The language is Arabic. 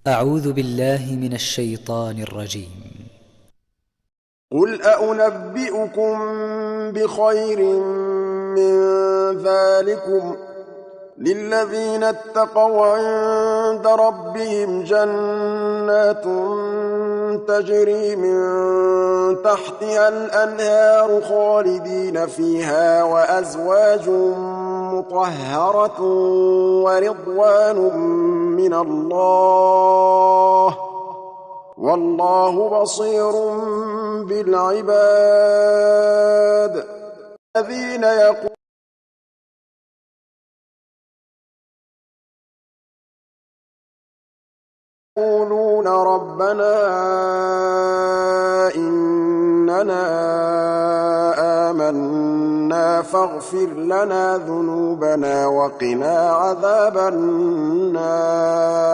أعوذ بالله من الشيطان الرجيم. قل أنبئكم بخير من ذلكم للذين اتقوا عند ربهم جنات تجري من تحتها الأنهار خالدين فيها وأزواج مطهرة ورضوان من الله والله بصير بالعباد الذين يقولون ربنا إننا آمنا فاغفر لنا ذنوبنا وقنا عذاب النار